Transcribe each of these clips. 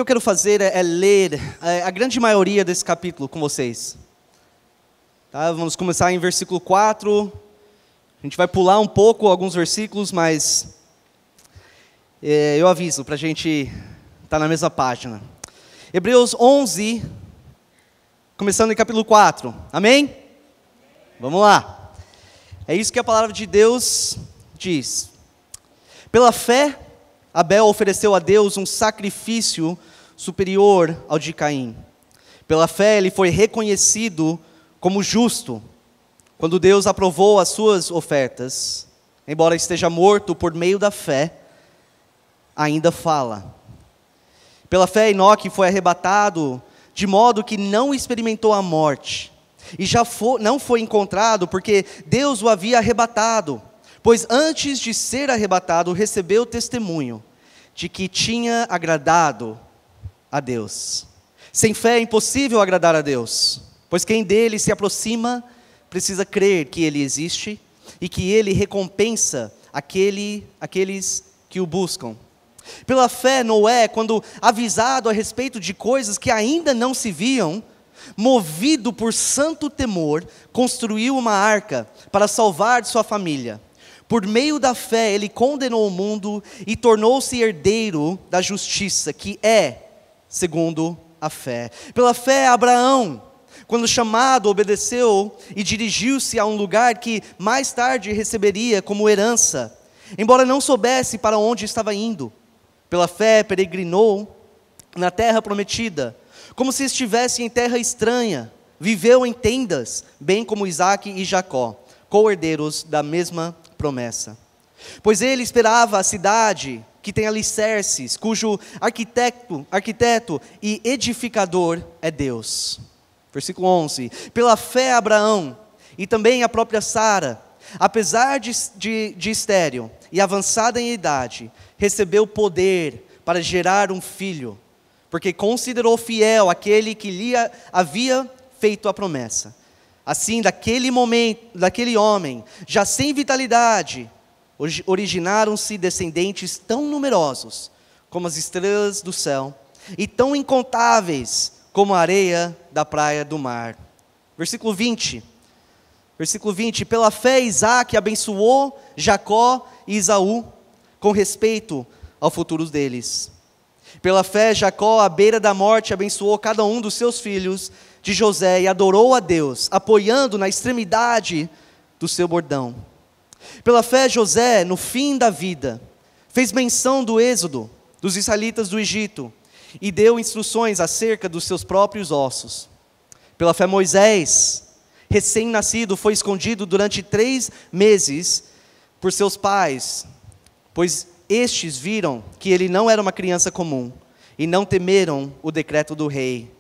que eu quero fazer é ler a grande maioria desse capítulo com vocês. Tá? Vamos começar em versículo 4. A gente vai pular um pouco alguns versículos, mas eu aviso para a gente estar na mesma página. Hebreus 11, começando em capítulo 4. Amém? Vamos lá. É isso que a palavra de Deus diz. Pela fé, Abel ofereceu a Deus um sacrifício superior ao de Caim. Pela fé, ele foi reconhecido como justo, quando Deus aprovou as suas ofertas. Embora esteja morto, por meio da fé, ainda fala. Pela fé, Enoque foi arrebatado, de modo que não experimentou a morte. E não foi encontrado, porque Deus o havia arrebatado. Pois antes de ser arrebatado, recebeu testemunho de que tinha agradado a Deus. Sem fé é impossível agradar a Deus, pois quem dele se aproxima precisa crer que ele existe e que ele recompensa aqueles que o buscam. Pela fé, Noé, quando avisado a respeito de coisas que ainda não se viam, movido por santo temor, construiu uma arca para salvar sua família. Por meio da fé, ele condenou o mundo e tornou-se herdeiro da justiça, que é segundo a fé. Pela fé, Abraão, quando chamado, obedeceu e dirigiu-se a um lugar que mais tarde receberia como herança, embora não soubesse para onde estava indo. Pela fé, peregrinou na terra prometida, como se estivesse em terra estranha, viveu em tendas, bem como Isaque e Jacó, co-herdeiros da mesma promessa. Pois ele esperava a cidade que tem alicerces, cujo arquiteto e edificador é Deus. Versículo 11. Pela fé Abraão e também a própria Sara, apesar de estéril e avançada em idade, recebeu poder para gerar um filho, porque considerou fiel aquele que lhe havia feito a promessa. Assim, daquele homem, já sem vitalidade, originaram-se descendentes tão numerosos como as estrelas do céu, e tão incontáveis como a areia da praia do mar. Versículo 20. Pela fé Isaque abençoou Jacó e Esaú, com respeito ao futuro deles. Pela fé Jacó, à beira da morte, abençoou cada um dos seus filhos de José e adorou a Deus, apoiando na extremidade do seu bordão. Pela fé José, no fim da vida, fez menção do êxodo dos israelitas do Egito e deu instruções acerca dos seus próprios ossos. Pela fé Moisés, recém-nascido, foi escondido durante 3 meses por seus pais, pois estes viram que ele não era uma criança comum e não temeram o decreto do rei.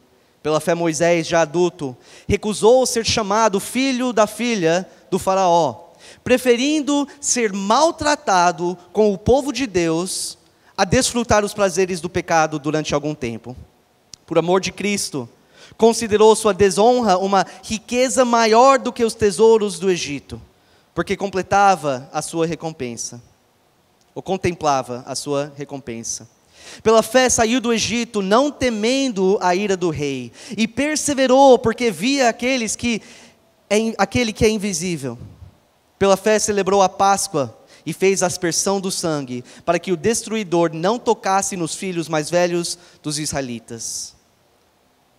Pela fé Moisés, já adulto, recusou ser chamado filho da filha do faraó, preferindo ser maltratado com o povo de Deus a desfrutar os prazeres do pecado durante algum tempo. Por amor de Cristo, considerou sua desonra uma riqueza maior do que os tesouros do Egito, porque contemplava a sua recompensa. Pela fé saiu do Egito, não temendo a ira do rei, e perseverou, porque via aquele que é invisível. Pela fé celebrou a Páscoa, e fez aspersão do sangue, para que o destruidor não tocasse nos filhos mais velhos dos israelitas.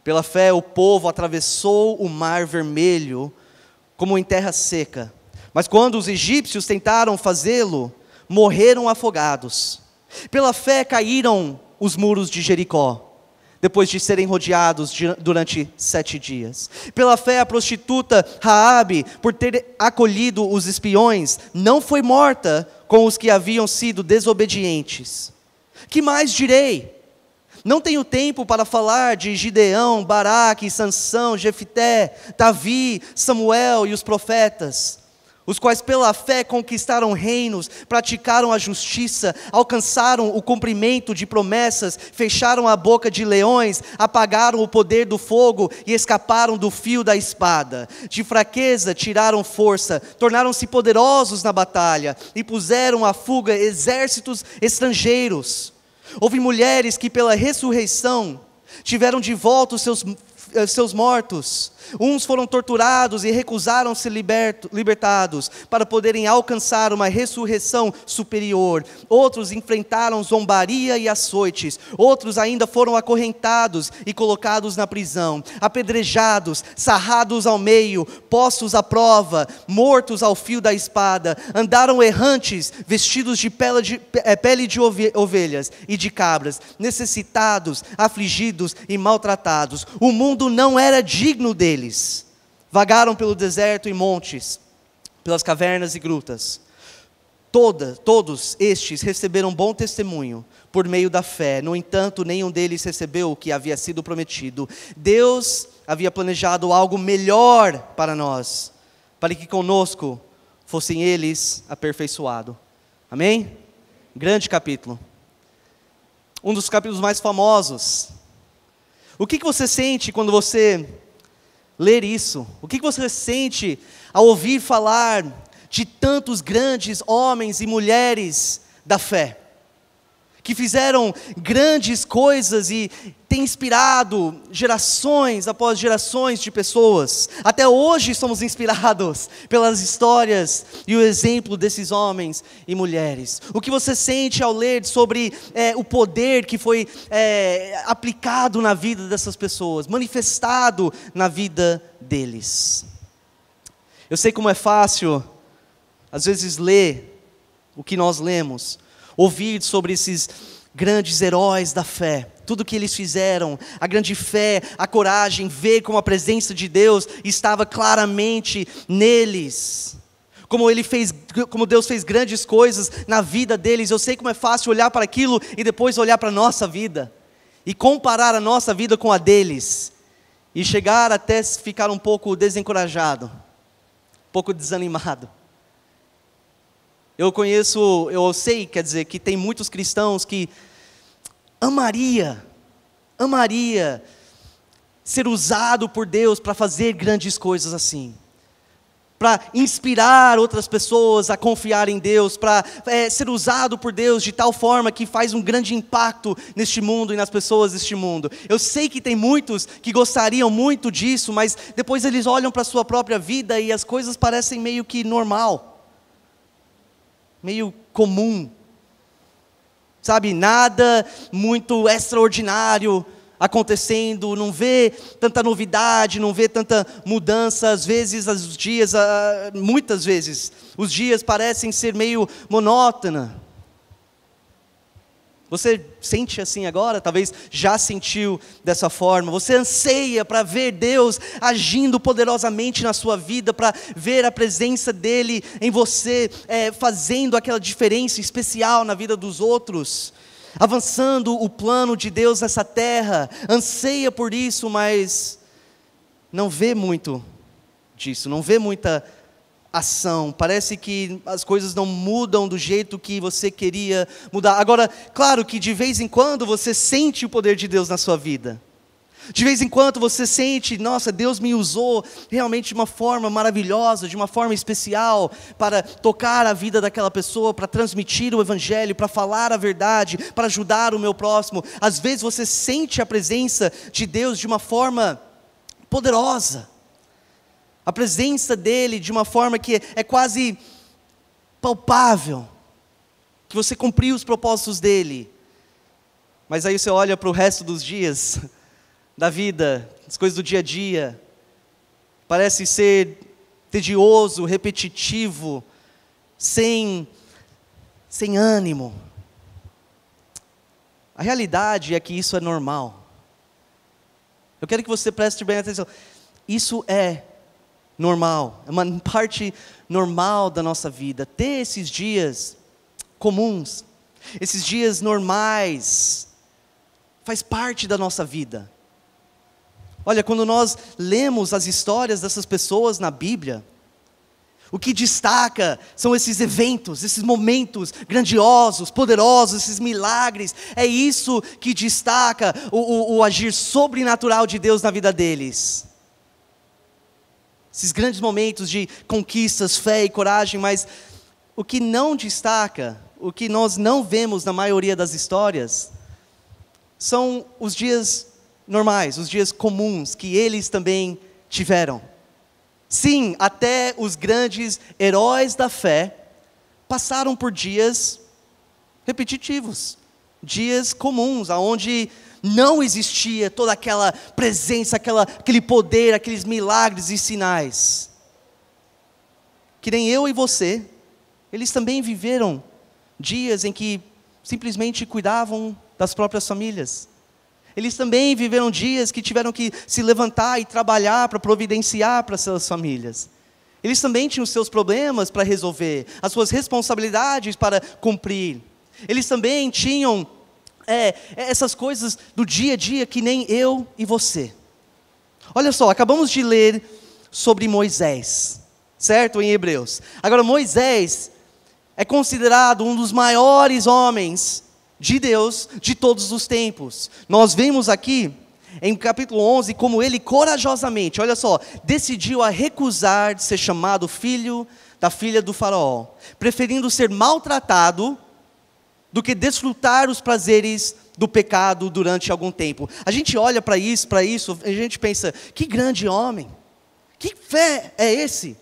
Pela fé o povo atravessou o mar vermelho, como em terra seca. Mas quando os egípcios tentaram fazê-lo, morreram afogados. Pela fé caíram os muros de Jericó, depois de serem rodeados durante 7 dias. Pela fé a prostituta Raabe, por ter acolhido os espiões, não foi morta com os que haviam sido desobedientes. Que mais direi? Não tenho tempo para falar de Gideão, Baraque, Sansão, Jefté, Davi, Samuel e os profetas, os quais pela fé conquistaram reinos, praticaram a justiça, alcançaram o cumprimento de promessas, fecharam a boca de leões, apagaram o poder do fogo e escaparam do fio da espada. De fraqueza tiraram força, tornaram-se poderosos na batalha e puseram à fuga exércitos estrangeiros. Houve mulheres que pela ressurreição tiveram de volta os seus mortos. Uns foram torturados e recusaram ser libertados para poderem alcançar uma ressurreição superior. Outros enfrentaram zombaria e açoites. Outros ainda foram acorrentados e colocados na prisão, apedrejados, sarrados ao meio, postos à prova, mortos ao fio da espada. Andaram errantes, vestidos de pele de ovelhas e de cabras, necessitados, afligidos e maltratados. O mundo não era digno deles. Vagaram pelo deserto e montes, pelas cavernas e grutas. Todos estes receberam bom testemunho por meio da fé. No entanto, nenhum deles recebeu o que havia sido prometido. Deus havia planejado algo melhor para nós, para que conosco fossem eles aperfeiçoados. Amém? Grande capítulo. Um dos capítulos mais famosos. O que você sente quando você ler isso? O que você sente ao ouvir falar de tantos grandes homens e mulheres da fé, que fizeram grandes coisas e têm inspirado gerações após gerações de pessoas? Até hoje somos inspirados pelas histórias e o exemplo desses homens e mulheres. O que você sente ao ler sobre o poder que foi aplicado na vida dessas pessoas, manifestado na vida deles? Eu sei como é fácil, às vezes, ler o que nós lemos, ouvir sobre esses grandes heróis da fé, tudo que eles fizeram, a grande fé, a coragem, ver como a presença de Deus estava claramente neles, como Deus fez grandes coisas na vida deles. Eu sei como é fácil olhar para aquilo e depois olhar para a nossa vida, e comparar a nossa vida com a deles, e chegar até ficar um pouco desencorajado, um pouco desanimado. Eu sei, quer dizer, que tem muitos cristãos que amaria ser usado por Deus para fazer grandes coisas assim, para inspirar outras pessoas a confiar em Deus, para ser usado por Deus de tal forma que faz um grande impacto neste mundo e nas pessoas deste mundo. Eu sei que tem muitos que gostariam muito disso, mas depois eles olham para a sua própria vida e as coisas parecem meio que normal, meio comum, sabe, nada muito extraordinário acontecendo, não vê tanta novidade, não vê tanta mudança. Às vezes, muitas vezes, os dias parecem ser meio monótonos. Você sente assim agora? Talvez já sentiu dessa forma. Você anseia para ver Deus agindo poderosamente na sua vida, para ver a presença dEle em você, fazendo aquela diferença especial na vida dos outros, avançando o plano de Deus nessa terra. Anseia por isso, mas não vê muito disso, não vê muita ação. Parece que as coisas não mudam do jeito que você queria mudar. Agora, claro que de vez em quando você sente o poder de Deus na sua vida. De vez em quando você sente, nossa, Deus me usou realmente de uma forma maravilhosa, de uma forma especial, para tocar a vida daquela pessoa, para transmitir o evangelho, para falar a verdade, para ajudar o meu próximo. Às vezes você sente a presença de Deus de uma forma poderosa, a presença dEle de uma forma que é quase palpável, que você cumpriu os propósitos dEle. Mas aí você olha para o resto dos dias da vida, as coisas do dia a dia, parece ser tedioso, repetitivo, sem ânimo. A realidade é que isso é normal. Eu quero que você preste bem atenção. Isso é normal, é uma parte normal da nossa vida, ter esses dias comuns, esses dias normais, faz parte da nossa vida. Olha, quando nós lemos as histórias dessas pessoas na Bíblia, o que destaca são esses eventos, esses momentos grandiosos, poderosos, esses milagres. É isso que destaca o agir sobrenatural de Deus na vida deles. Esses grandes momentos de conquistas, fé e coragem. Mas o que não destaca, o que nós não vemos na maioria das histórias, são os dias normais, os dias comuns que eles também tiveram. Sim, até os grandes heróis da fé passaram por dias repetitivos, dias comuns, onde não existia toda aquela presença, aquele poder, aqueles milagres e sinais. Que nem eu e você, eles também viveram dias em que simplesmente cuidavam das próprias famílias. Eles também viveram dias que tiveram que se levantar e trabalhar para providenciar para suas famílias. Eles também tinham os seus problemas para resolver, as suas responsabilidades para cumprir. Eles também tinham essas coisas do dia a dia que nem eu e você. Olha só, acabamos de ler sobre Moisés, certo? Em Hebreus. Agora, Moisés é considerado um dos maiores homens de Deus de todos os tempos. Nós vemos aqui em capítulo 11 como ele corajosamente, olha só, decidiu a recusar de ser chamado filho da filha do faraó, preferindo ser maltratado do que desfrutar os prazeres do pecado durante algum tempo. A gente olha para isso, a gente pensa, que grande homem, que fé é esse?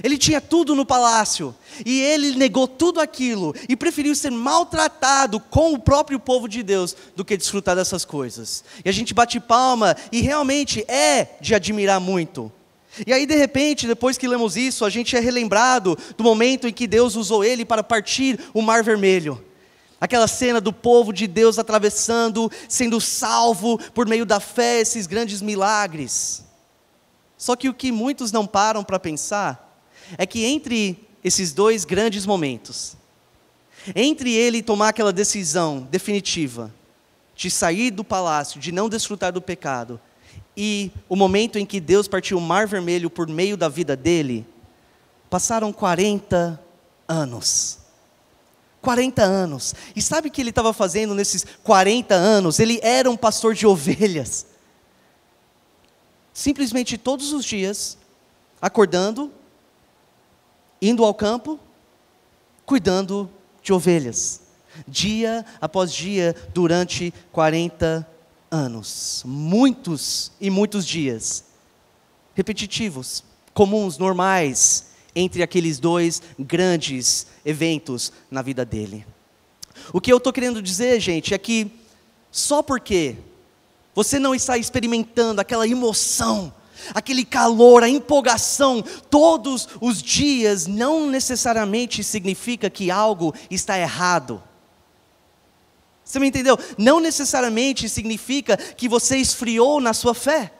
Ele tinha tudo no palácio, e ele negou tudo aquilo, e preferiu ser maltratado com o próprio povo de Deus, do que desfrutar dessas coisas. E a gente bate palma, e realmente é de admirar muito. E aí de repente, depois que lemos isso, a gente é relembrado do momento em que Deus usou ele para partir o Mar Vermelho. Aquela cena do povo de Deus atravessando, sendo salvo por meio da fé, esses grandes milagres. Só que o que muitos não param para pensar é que entre esses dois grandes momentos, entre ele tomar aquela decisão definitiva de sair do palácio, de não desfrutar do pecado, e o momento em que Deus partiu o Mar Vermelho por meio da vida dele, passaram 40 anos. 40 anos. E sabe o que ele estava fazendo nesses 40 anos? Ele era um pastor de ovelhas. Simplesmente todos os dias, acordando, indo ao campo, cuidando de ovelhas, dia após dia, durante 40 anos, muitos e muitos dias, repetitivos, comuns, normais, entre aqueles dois grandes eventos na vida dele. O que eu estou querendo dizer, gente, é que só porque você não está experimentando aquela emoção, aquele calor, a empolgação, todos os dias, não necessariamente significa que algo está errado. Você me entendeu? Não necessariamente significa que você esfriou na sua fé,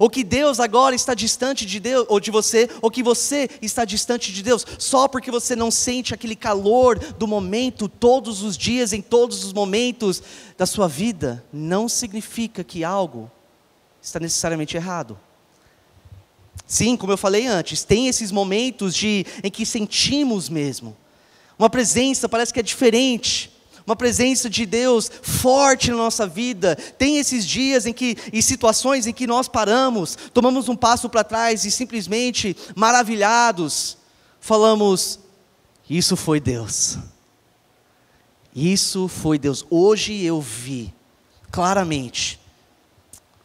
ou que Deus agora está distante de Deus, ou de você, ou que você está distante de Deus, só porque você não sente aquele calor do momento, todos os dias, em todos os momentos da sua vida, não significa que algo está necessariamente errado. Sim, como eu falei antes, tem esses momentos em que sentimos mesmo, uma presença parece que é diferente, uma presença de Deus forte na nossa vida. Tem esses dias e situações em que nós paramos, tomamos um passo para trás e simplesmente maravilhados, falamos, isso foi Deus. Isso foi Deus. Hoje eu vi claramente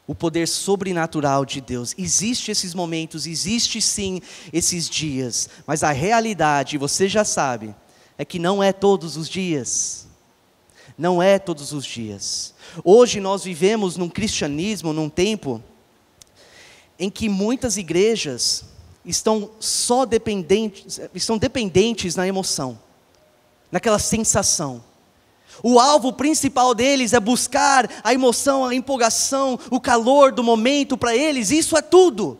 o poder sobrenatural de Deus. Existem esses momentos, existe sim esses dias, mas a realidade, você já sabe, é que não é todos os dias. Não é todos os dias. Hoje nós vivemos num cristianismo, num tempo em que muitas igrejas estão dependentes na emoção, naquela sensação. O alvo principal deles é buscar a emoção, a empolgação, o calor do momento para eles, isso é tudo.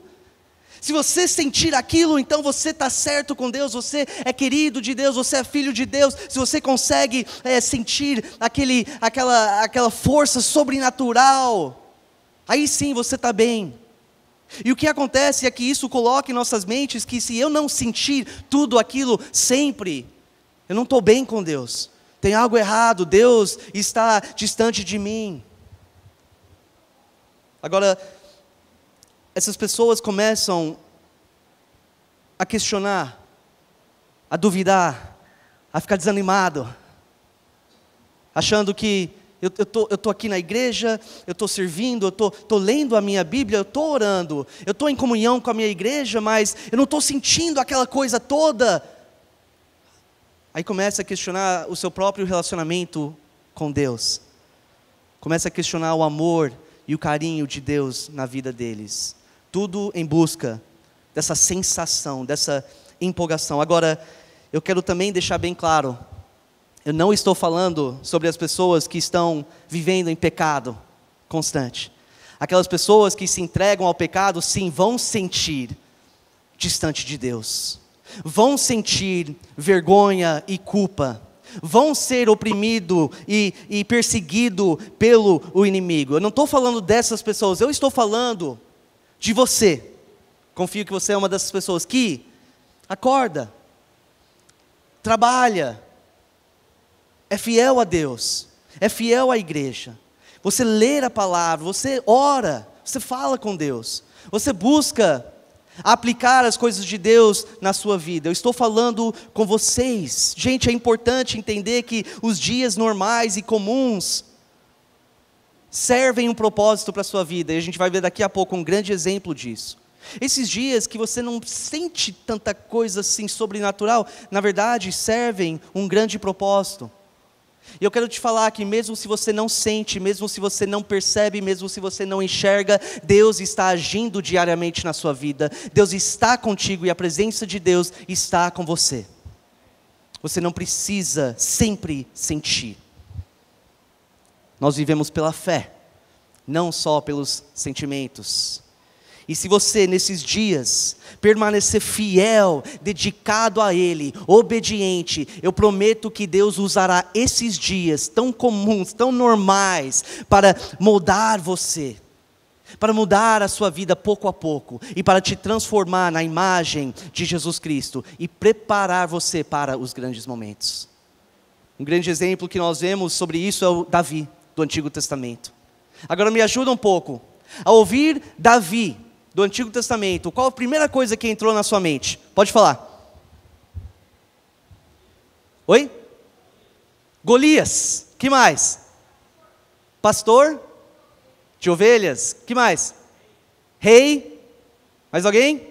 Se você sentir aquilo, então você está certo com Deus, você é querido de Deus, você é filho de Deus. Se você consegue sentir aquela força sobrenatural, aí sim você está bem. E o que acontece é que isso coloca em nossas mentes que se eu não sentir tudo aquilo sempre, eu não estou bem com Deus. Tem algo errado, Deus está distante de mim. Agora, essas pessoas começam a questionar, a duvidar, a ficar desanimado, achando que eu tô aqui na igreja, eu estou servindo, eu tô lendo a minha Bíblia, eu estou orando, eu estou em comunhão com a minha igreja, mas eu não estou sentindo aquela coisa toda. Aí começa a questionar o seu próprio relacionamento com Deus. Começa a questionar o amor e o carinho de Deus na vida deles. Tudo em busca dessa sensação, dessa empolgação. Agora, eu quero também deixar bem claro, eu não estou falando sobre as pessoas que estão vivendo em pecado constante. Aquelas pessoas que se entregam ao pecado, sim, vão sentir distante de Deus. Vão sentir vergonha e culpa. Vão ser oprimido e perseguido pelo inimigo. Eu não estou falando dessas pessoas, eu estou falando de você. Confio que você é uma dessas pessoas que acorda, trabalha, é fiel a Deus, é fiel à igreja. Você lê a palavra, você ora, você fala com Deus, você busca aplicar as coisas de Deus na sua vida. Eu estou falando com vocês. Gente, é importante entender que os dias normais e comuns servem um propósito para a sua vida, e a gente vai ver daqui a pouco um grande exemplo disso. Esses dias que você não sente tanta coisa assim sobrenatural, na verdade servem um grande propósito. E eu quero te falar que mesmo se você não sente, mesmo se você não percebe, mesmo se você não enxerga, Deus está agindo diariamente na sua vida. Deus está contigo e a presença de Deus está com você. Você não precisa sempre sentir. Nós vivemos pela fé, não só pelos sentimentos. E se você, nesses dias, permanecer fiel, dedicado a Ele, obediente, eu prometo que Deus usará esses dias tão comuns, tão normais, para moldar você, para mudar a sua vida pouco a pouco, e para te transformar na imagem de Jesus Cristo, e preparar você para os grandes momentos. Um grande exemplo que nós vemos sobre isso é o Davi, do Antigo Testamento. Agora me ajuda um pouco, a ouvir Davi, do Antigo Testamento, qual a primeira coisa que entrou na sua mente? Pode falar. Oi? Golias. Que mais? Pastor de ovelhas. Que mais? Rei. Mais alguém?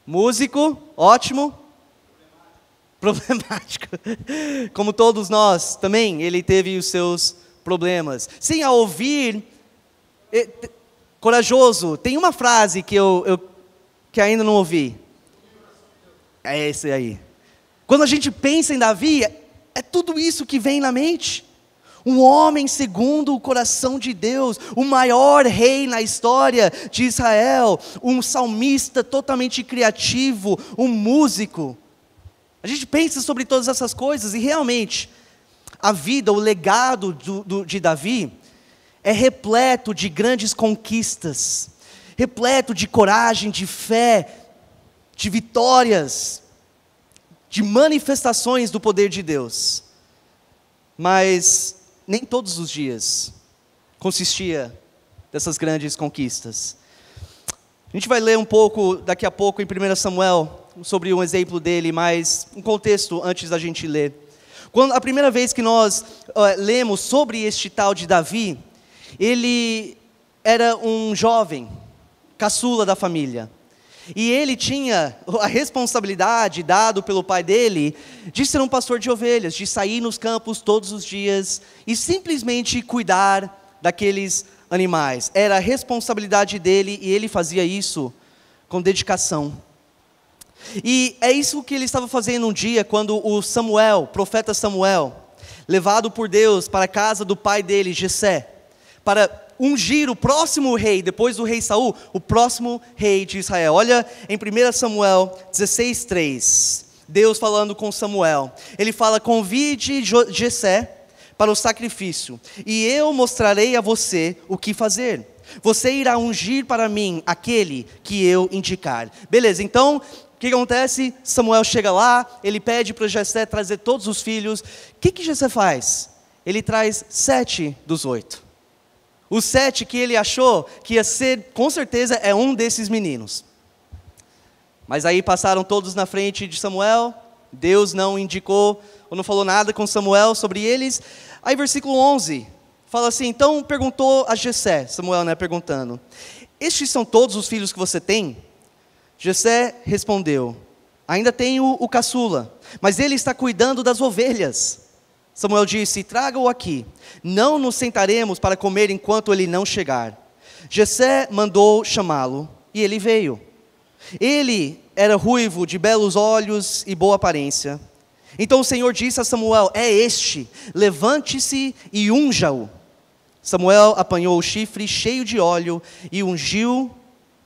Músico. Ótimo. Problemático. Como todos nós, também ele teve os seus problemas. Sim, ao ouvir... Corajoso. Tem uma frase que que ainda não ouvi. É esse aí. Quando a gente pensa em Davi, é tudo isso que vem na mente. Um homem segundo o coração de Deus, o maior rei na história de Israel, um salmista totalmente criativo, um músico. A gente pensa sobre todas essas coisas e realmente, a vida, o legado de Davi, é repleto de grandes conquistas, repleto de coragem, de fé, de vitórias, de manifestações do poder de Deus. Mas nem todos os dias consistia dessas grandes conquistas. A gente vai ler um pouco daqui a pouco em 1 Samuel sobre um exemplo dele, mas um contexto antes da gente ler. Quando a primeira vez que nós lemos sobre este tal de Davi, ele era um jovem, caçula da família, e ele tinha a responsabilidade, dado pelo pai dele, de ser um pastor de ovelhas, de sair nos campos todos os dias, e simplesmente cuidar daqueles animais. Era a responsabilidade dele, e ele fazia isso com dedicação. E é isso que ele estava fazendo um dia, quando o profeta Samuel, levado por Deus para a casa do pai dele, Jessé, para ungir o próximo rei, depois do rei Saul, o próximo rei de Israel. Olha em 1 Samuel 16:3, Deus falando com Samuel, ele fala: convide Jessé para o sacrifício, e eu mostrarei a você o que fazer. Você irá ungir para mim aquele que eu indicar. Beleza, então, o que acontece? Samuel chega lá, ele pede para Jessé trazer todos os filhos. O que Jessé faz? Ele traz 7 dos 8. Os 7 que ele achou que ia ser, com certeza, é um desses meninos. Mas aí passaram todos na frente de Samuel, Deus não indicou ou não falou nada com Samuel sobre eles. Aí versículo 11, fala assim, então perguntou a Jessé, Samuel, né, perguntando, estes são todos os filhos que você tem? Jessé respondeu, ainda tenho o caçula, mas ele está cuidando das ovelhas. Samuel disse, traga-o aqui, não nos sentaremos para comer enquanto ele não chegar. Jessé mandou chamá-lo, e ele veio. Ele era ruivo, de belos olhos e boa aparência. Então o Senhor disse a Samuel, é este, levante-se e unja-o. Samuel apanhou o chifre cheio de óleo e ungiu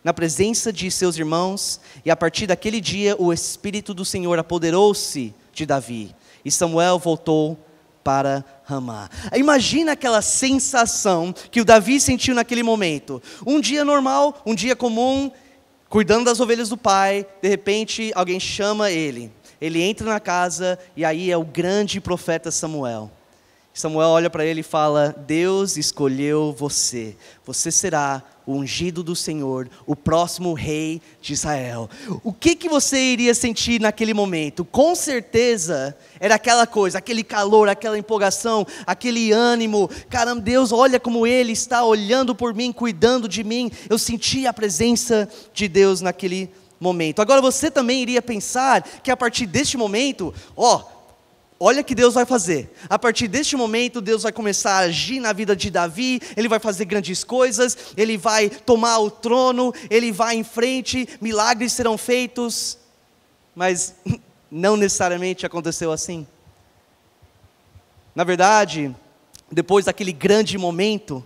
na presença de seus irmãos, e a partir daquele dia o Espírito do Senhor apoderou-se de Davi, e Samuel voltou para Ramá. Imagina aquela sensação que o Davi sentiu naquele momento, um dia normal, um dia comum, cuidando das ovelhas do pai, de repente alguém chama ele entra na casa, e aí é o grande profeta Samuel. Samuel olha para ele e fala, Deus escolheu você, você será o ungido do Senhor, o próximo rei de Israel. O que você iria sentir naquele momento? Com certeza era aquela coisa, aquele calor, aquela empolgação, aquele ânimo. Caramba, Deus, olha como Ele está olhando por mim, cuidando de mim. Eu senti a presença de Deus naquele momento. Agora você também iria pensar que a partir deste momento, olha o que Deus vai fazer. A partir deste momento, Deus vai começar a agir na vida de Davi, Ele vai fazer grandes coisas, Ele vai tomar o trono, Ele vai em frente, milagres serão feitos. Mas não necessariamente aconteceu assim. Na verdade, depois daquele grande momento,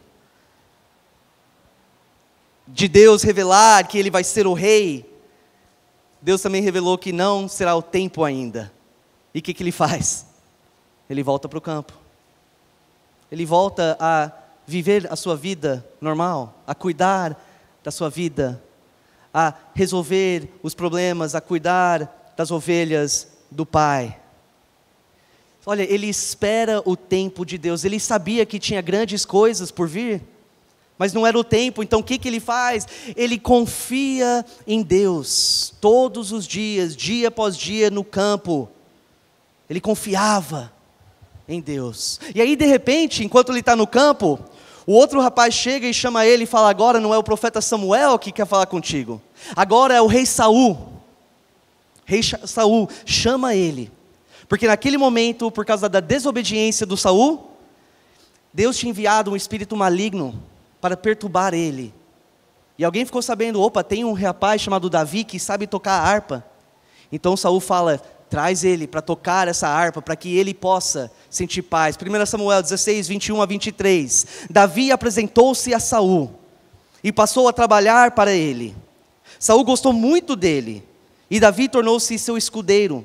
de Deus revelar que Ele vai ser o rei, Deus também revelou que não será o tempo ainda. E o que Ele faz? Ele volta para o campo. Ele volta a viver a sua vida normal, a cuidar da sua vida, a resolver os problemas, a cuidar das ovelhas do Pai. Olha, ele espera o tempo de Deus. Ele sabia que tinha grandes coisas por vir, mas não era o tempo. Então o que ele faz? Ele confia em Deus todos os dias, dia após dia no campo. Ele confiava em Deus. E aí de repente, enquanto ele está no campo, o outro rapaz chega e chama ele e fala, agora não é o profeta Samuel que quer falar contigo, agora é o rei Saul. Rei Saul chama ele, porque naquele momento, por causa da desobediência do Saul, Deus tinha enviado um espírito maligno para perturbar ele. E alguém ficou sabendo, opa, tem um rapaz chamado Davi que sabe tocar a harpa. Então Saul fala, traz ele para tocar essa harpa, para que ele possa sentir paz. 1 Samuel 16, 21 a 23. Davi apresentou-se a Saul e passou a trabalhar para ele. Saul gostou muito dele, e Davi tornou-se seu escudeiro.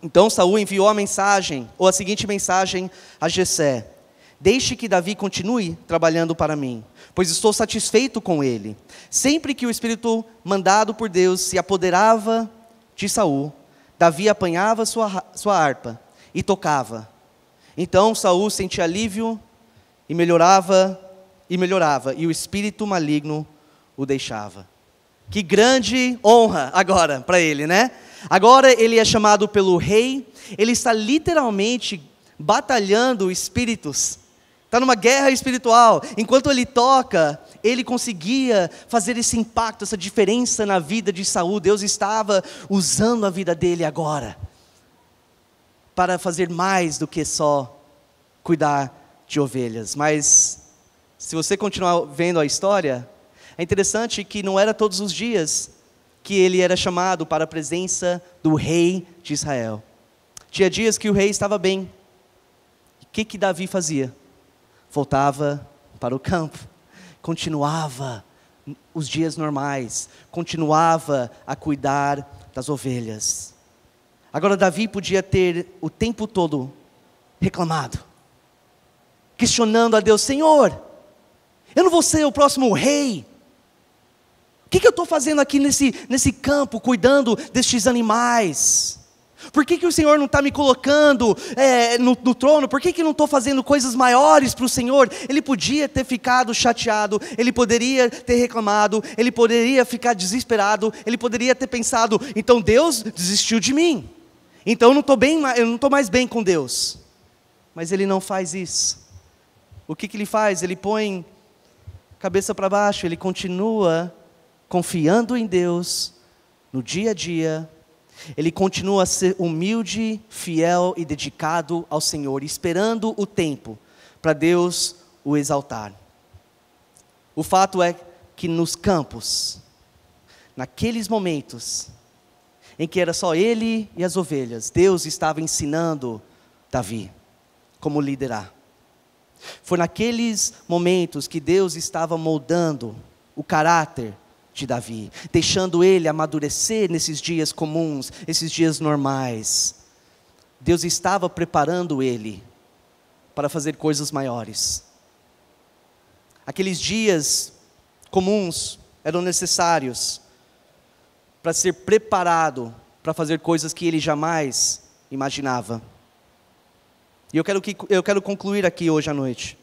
Então Saul enviou a seguinte mensagem a Jessé: deixe que Davi continue trabalhando para mim, pois estou satisfeito com ele. Sempre que o espírito mandado por Deus se apoderava de Saul, Davi apanhava sua harpa e tocava. Então Saul sentia alívio e melhorava, e o espírito maligno o deixava. Que grande honra agora para ele, né? Agora ele é chamado pelo rei, ele está literalmente batalhando espíritos, está numa guerra espiritual. Enquanto ele toca, ele conseguia fazer esse impacto, essa diferença na vida de Saul. Deus estava usando a vida dele agora, para fazer mais do que só cuidar de ovelhas. Mas, se você continuar vendo a história, é interessante que não era todos os dias que ele era chamado para a presença do rei de Israel. Tinha dias que o rei estava bem. O que Davi fazia? Voltava para o campo, continuava os dias normais, continuava a cuidar das ovelhas. Agora Davi podia ter o tempo todo reclamado, questionando a Deus: Senhor, eu não vou ser o próximo rei? O que eu estou fazendo aqui nesse campo, cuidando destes animais? Por que o Senhor não está me colocando no trono? Por que não estou fazendo coisas maiores para o Senhor? Ele podia ter ficado chateado, ele poderia ter reclamado, ele poderia ficar desesperado, ele poderia ter pensado: então Deus desistiu de mim, Então eu não estou mais bem com Deus. Mas ele não faz isso. O que ele faz? Ele põe cabeça para baixo, ele continua confiando em Deus no dia a dia. Ele continua a ser humilde, fiel e dedicado ao Senhor, esperando o tempo para Deus o exaltar. O fato é que nos campos, naqueles momentos em que era só ele e as ovelhas, Deus estava ensinando Davi como liderar. Foi naqueles momentos que Deus estava moldando o caráter de Davi, deixando ele amadurecer nesses dias comuns, esses dias normais. Deus estava preparando ele para fazer coisas maiores. Aqueles dias comuns eram necessários para ser preparado para fazer coisas que ele jamais imaginava. E eu quero concluir aqui hoje à noite,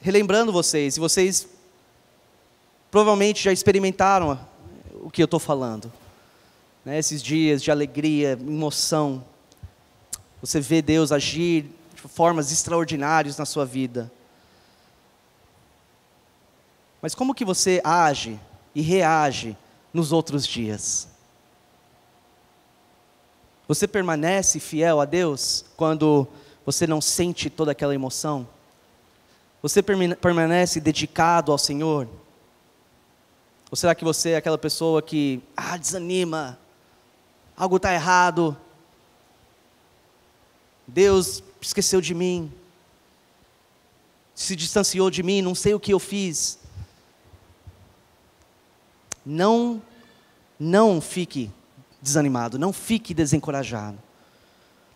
relembrando vocês, e vocês provavelmente já experimentaram o que eu estou falando, né? Esses dias de alegria, emoção, você vê Deus agir de formas extraordinárias na sua vida. Mas como que você age e reage nos outros dias? Você permanece fiel a Deus quando você não sente toda aquela emoção? Você permanece dedicado ao Senhor? Ou será que você é aquela pessoa que desanima, algo está errado, Deus esqueceu de mim, se distanciou de mim, não sei o que eu fiz? Não fique desanimado, não fique desencorajado.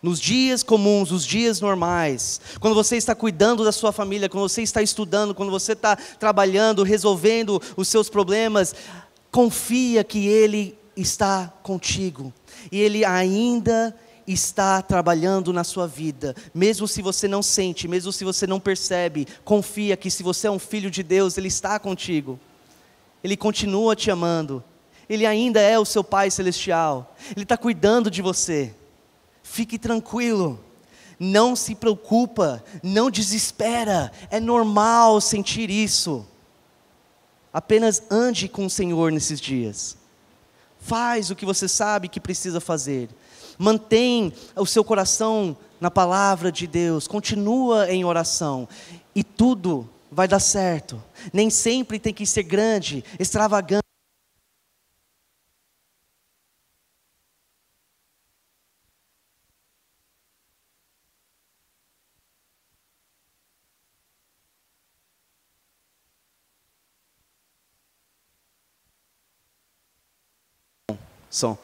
Nos dias comuns, os dias normais, quando você está cuidando da sua família, quando você está estudando, quando você está trabalhando, resolvendo os seus problemas, confia que Ele está contigo, e Ele ainda está trabalhando na sua vida, mesmo se você não sente, mesmo se você não percebe, confia que se você é um filho de Deus, Ele está contigo, Ele continua te amando, Ele ainda é o seu Pai Celestial, Ele está cuidando de você. Fique tranquilo, não se preocupa, não desespera, é normal sentir isso. Apenas ande com o Senhor nesses dias. Faz o que você sabe que precisa fazer. Mantém o seu coração na palavra de Deus, continua em oração e tudo vai dar certo. Nem sempre tem que ser grande, extravagante. Som.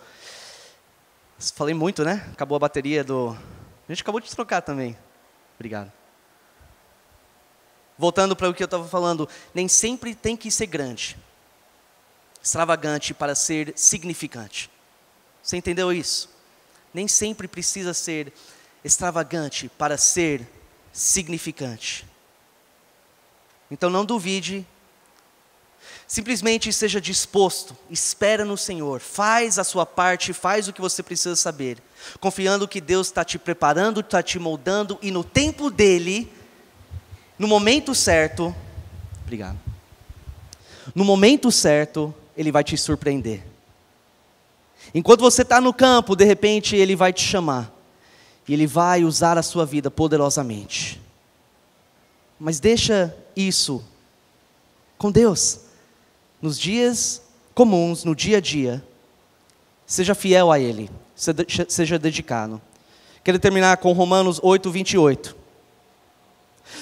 Falei muito, né? Acabou a bateria do... A gente acabou de trocar também. Obrigado. Voltando para o que eu estava falando, nem sempre tem que ser grande, extravagante para ser significante. Você entendeu isso? Nem sempre precisa ser extravagante para ser significante. Então não duvide. Simplesmente seja disposto, espera no Senhor, faz a sua parte, faz o que você precisa saber, confiando que Deus está te preparando, está te moldando, e no tempo dEle, no momento certo, obrigado, no momento certo, Ele vai te surpreender. Enquanto você está no campo, de repente Ele vai te chamar, e Ele vai usar a sua vida poderosamente. Mas deixa isso com Deus. Nos dias comuns, no dia a dia, seja fiel a Ele, seja dedicado. Quero terminar com Romanos 8, 28.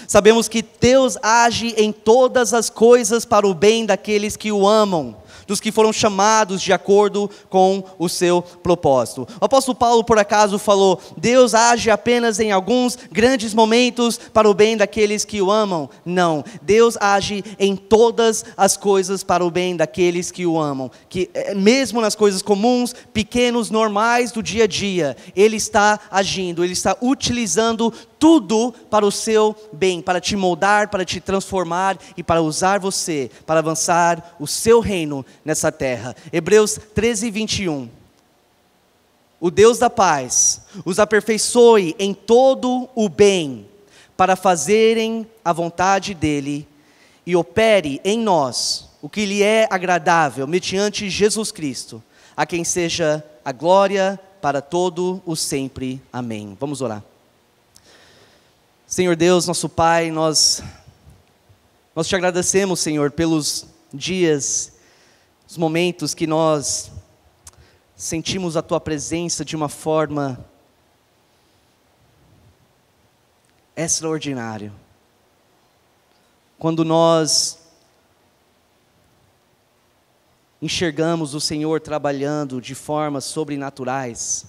Sabemos que Deus age em todas as coisas para o bem daqueles que o amam, dos que foram chamados de acordo com o seu propósito. O apóstolo Paulo, por acaso, falou: Deus age apenas em alguns grandes momentos para o bem daqueles que o amam? Não, Deus age em todas as coisas para o bem daqueles que o amam, que mesmo nas coisas comuns, pequenos, normais do dia a dia, Ele está agindo, Ele está utilizando tudo para o seu bem, para te moldar, para te transformar e para usar você, para avançar o seu reino nessa terra. Hebreus 13, 21. O Deus da paz os aperfeiçoe em todo o bem, para fazerem a vontade dEle, e opere em nós o que lhe é agradável, mediante Jesus Cristo, a quem seja a glória para todo o sempre. Amém. Vamos orar. Senhor Deus, nosso Pai, nós te agradecemos, Senhor, pelos dias, os momentos que nós sentimos a Tua presença de uma forma extraordinária. Quando nós enxergamos o Senhor trabalhando de formas sobrenaturais,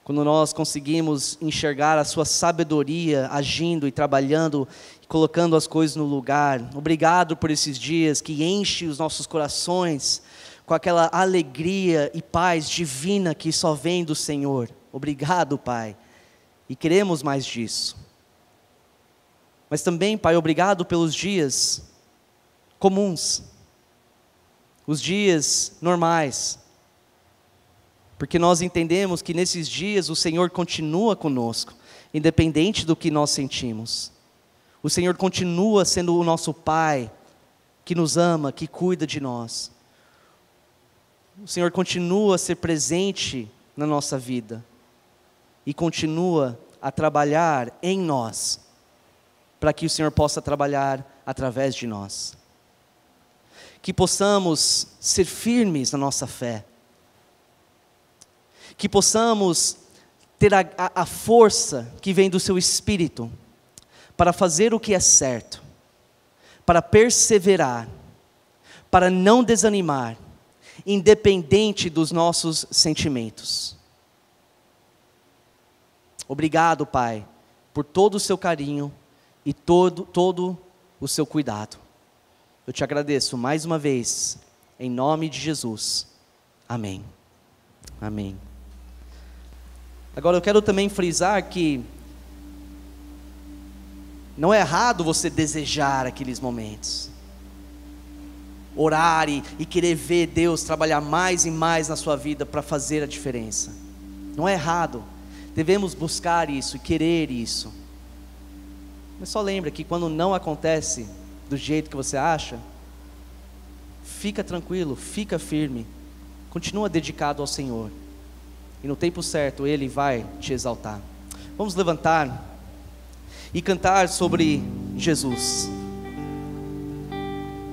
quando nós conseguimos enxergar a sua sabedoria agindo e trabalhando, colocando as coisas no lugar. Obrigado por esses dias que enche os nossos corações com aquela alegria e paz divina que só vem do Senhor. Obrigado, Pai, e queremos mais disso. Mas também, Pai, obrigado pelos dias comuns, os dias normais, porque nós entendemos que nesses dias o Senhor continua conosco, independente do que nós sentimos. O Senhor continua sendo o nosso Pai, que nos ama, que cuida de nós. O Senhor continua a ser presente na nossa vida, e continua a trabalhar em nós, para que o Senhor possa trabalhar através de nós. Que possamos ser firmes na nossa fé, que possamos ter a força que vem do Seu Espírito, para fazer o que é certo, para perseverar, para não desanimar, independente dos nossos sentimentos. Obrigado, Pai, por todo o Seu carinho e todo o Seu cuidado. Eu te agradeço mais uma vez, em nome de Jesus. Amém. Amém. Agora eu quero também frisar que não é errado você desejar aqueles momentos, orar e querer ver Deus trabalhar mais e mais na sua vida para fazer a diferença. Não é errado, devemos buscar isso e querer isso. Mas só lembra que quando não acontece do jeito que você acha, fica tranquilo, fica firme, continua dedicado ao Senhor, e no tempo certo Ele vai te exaltar. Vamos levantar e cantar sobre Jesus.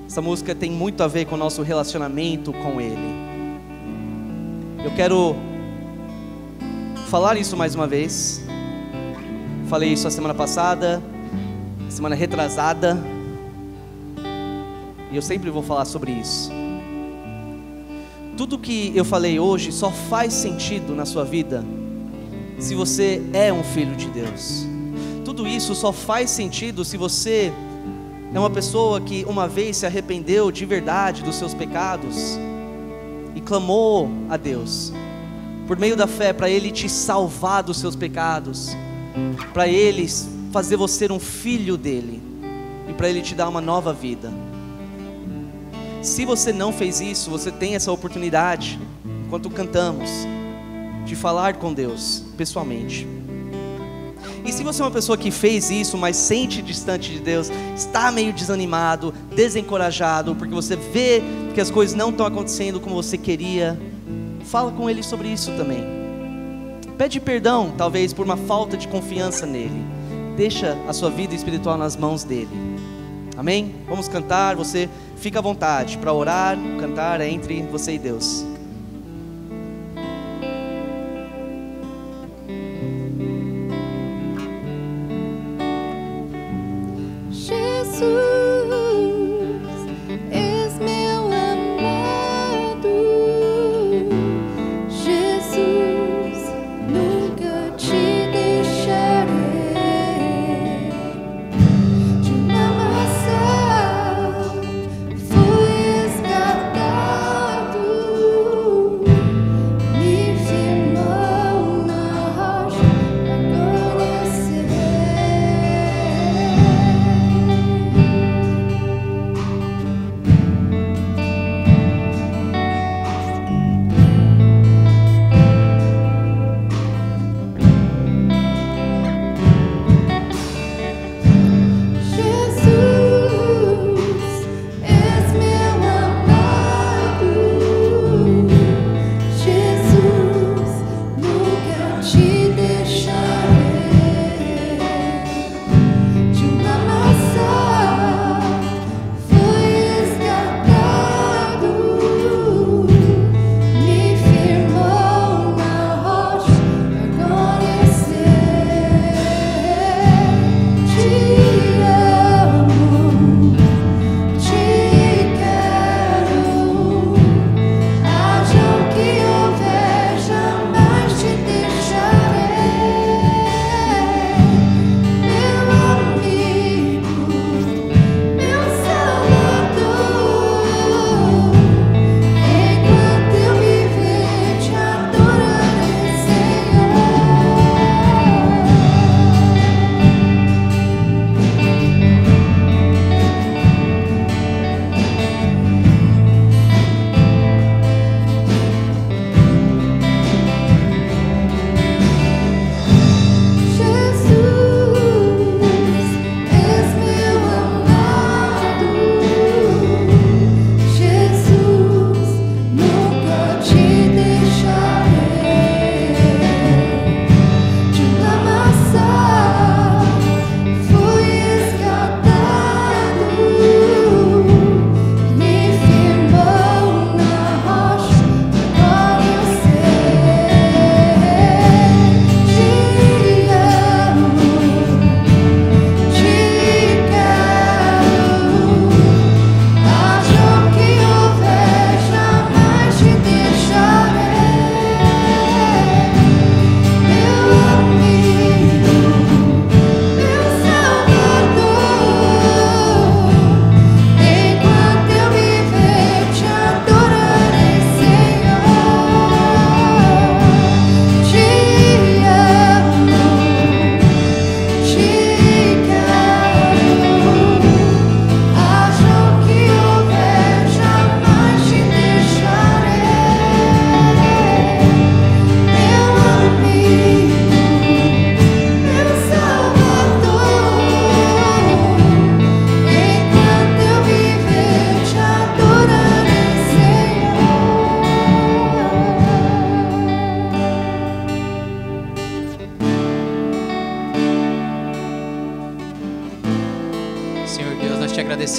Essa música tem muito a ver com o nosso relacionamento com Ele. Eu quero falar isso mais uma vez. Falei isso a semana passada, semana retrasada, e eu sempre vou falar sobre isso. Tudo que eu falei hoje só faz sentido na sua vida se você é um filho de Deus. Tudo isso só faz sentido se você é uma pessoa que uma vez se arrependeu de verdade dos seus pecados e clamou a Deus por meio da fé para Ele te salvar dos seus pecados, para Ele fazer você um filho dEle e para Ele te dar uma nova vida. Se você não fez isso, você tem essa oportunidade, enquanto cantamos, de falar com Deus pessoalmente. E se você é uma pessoa que fez isso, mas sente distante de Deus, está meio desanimado, desencorajado, porque você vê que as coisas não estão acontecendo como você queria, fala com Ele sobre isso também. Pede perdão, talvez por uma falta de confiança nele. Deixa a sua vida espiritual nas mãos dele. Amém? Vamos cantar, você fica à vontade para orar, cantar é entre você e Deus. Fui resgatado.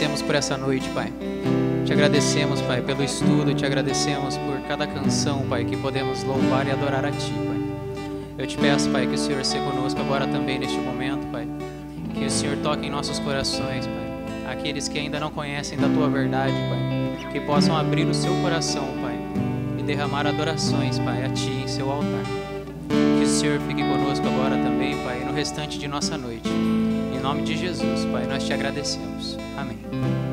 agradecemos por essa noite, Pai. Te agradecemos, Pai, pelo estudo. Te agradecemos por cada canção, Pai, que podemos louvar e adorar a Ti, Pai. Eu te peço, Pai, que o Senhor seja conosco agora também neste momento, Pai. Que o Senhor toque em nossos corações, Pai. Aqueles que ainda não conhecem da Tua verdade, Pai. Que possam abrir o seu coração, Pai. E derramar adorações, Pai, a Ti em seu altar. Que o Senhor fique conosco agora também, Pai, no restante de nossa noite. Em nome de Jesus, Pai, nós te agradecemos. Amém.